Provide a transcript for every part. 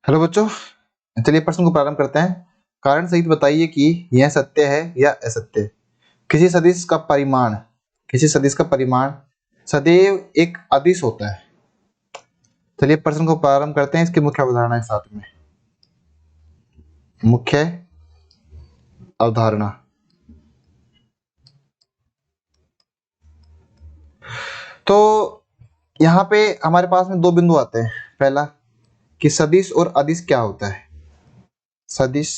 Hello बच्चों, चलिए प्रश्न को प्रारंभ करते हैं। कारण सहित बताइए कि यह सत्य है या असत्य। किसी सदिश का परिमाण सदैव एक अदिश होता है। चलिए प्रश्न को प्रारंभ करते हैं। इसकी मुख्य अवधारणा के साथ में। मुख्य अवधारणा, तो यहाँ पे हमारे पास में दो बिंदु आते हैं। पहला कि सदिश और अदिश क्या होता है। सदिश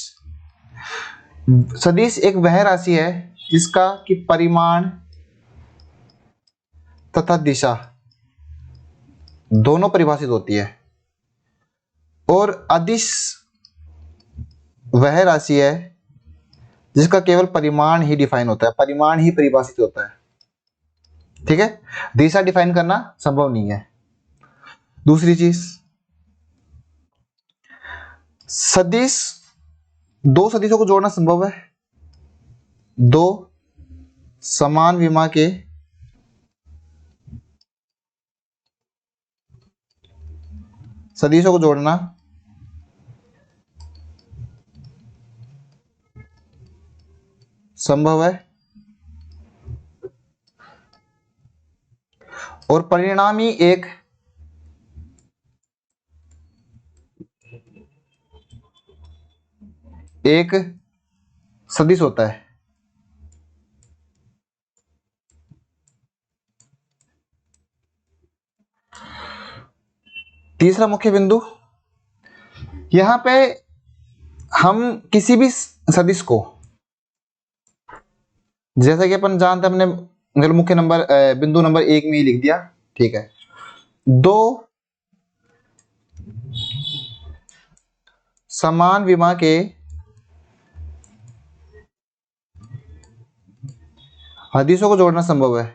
सदिश एक वह राशि है जिसका कि परिमाण तथा दिशा दोनों परिभाषित होती है, और अदिश वह राशि है जिसका केवल परिमाण ही डिफाइन होता है, परिमाण ही परिभाषित होता है। ठीक है, दिशा डिफाइन करना संभव नहीं है। दूसरी चीज, सदिश, दो सदिशों को जोड़ना संभव है। दो समान विमा के सदिशों को जोड़ना संभव है, और परिणामी एक सदिश होता है। तीसरा मुख्य बिंदु, यहां पे हम किसी भी सदिश को, जैसा कि अपन जानते हैं, हमने मतलब मुख्य नंबर बिंदु नंबर 1 में ही लिख दिया। ठीक है, दो समान विमा के हदीसों को जोड़ना संभव है।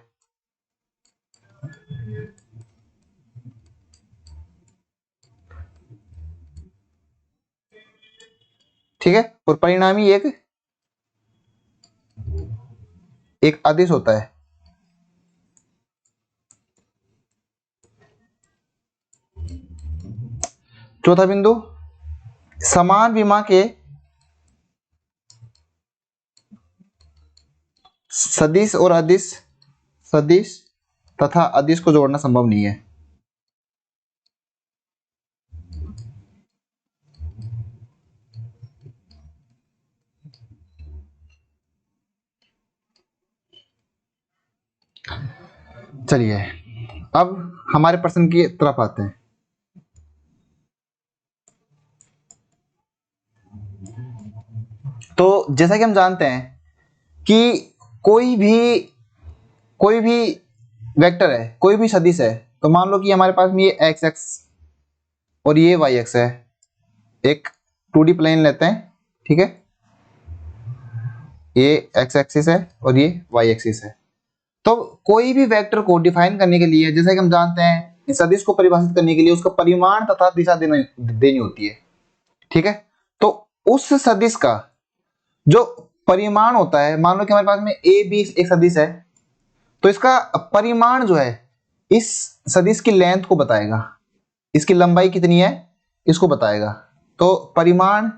ठीक है, और परिणामी एक आदेश होता है। चौथा बिंदु, समान विमा के सदिश और अदिश, सदिश तथा अदिश को जोड़ना संभव नहीं है। चलिए अब हमारे प्रश्न की तरफ आते हैं। तो जैसा कि हम जानते हैं कि कोई भी वेक्टर है, कोई भी सदिश है, तो मान लो कि हमारे पास में ये एक्स एक्स और ये वाई एक्स है। एक 2D प्लेन लेते हैं। ठीक है, ये एक्स एक्सिस है और ये वाई एक्सिस है। तो कोई भी वेक्टर को डिफाइन करने के लिए, जैसे कि हम जानते हैं, इस सदिश को परिभाषित करने के लिए उसका परिमाण तथा दिशा देनी होती है। ठीक है, तो उस सदिश का जो परिमाण होता है, मान लो कि हमारे पास में ए बी एक सदिश है, तो इसका परिमाण जो है इस सदिश की लेंथ को बताएगा, इसकी लंबाई कितनी है इसको बताएगा। तो परिमाण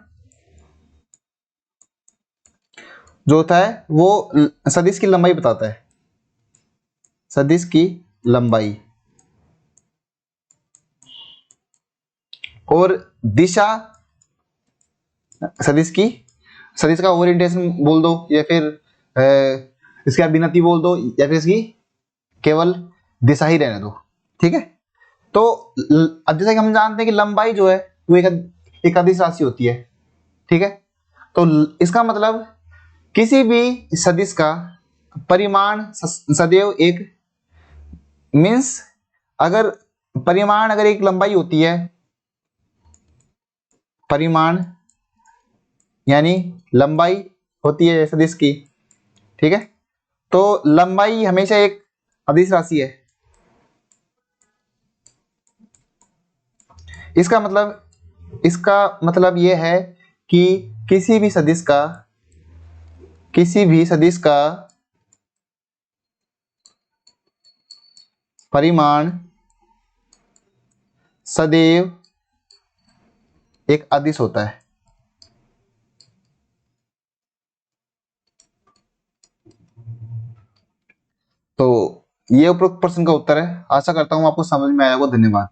जो होता है वो सदिश की लंबाई बताता है, सदिश की लंबाई। और दिशा सदिश का ओरिएंटेशन बोल दो, या फिर इसकी अभिनति बोल दो, या फिर इसकी केवल दिशा ही रहने दो। ठीक है, तो अब जैसे कि हम जानते हैं कि लंबाई जो है वो एक अदिश राशि होती है। ठीक है, तो इसका मतलब किसी भी सदिश का परिमाण सदैव एक, मीन्स अगर परिमाण अगर एक लंबाई होती है, परिमाण यानी लंबाई होती है सदिश की। ठीक है, तो लंबाई हमेशा एक अदिश राशि है। इसका मतलब यह है कि किसी भी सदिश का परिमाण सदैव एक अदिश होता है। तो ये उपरोक्त प्रश्न का उत्तर है। आशा करता हूँ आपको समझ में आया होगा। धन्यवाद।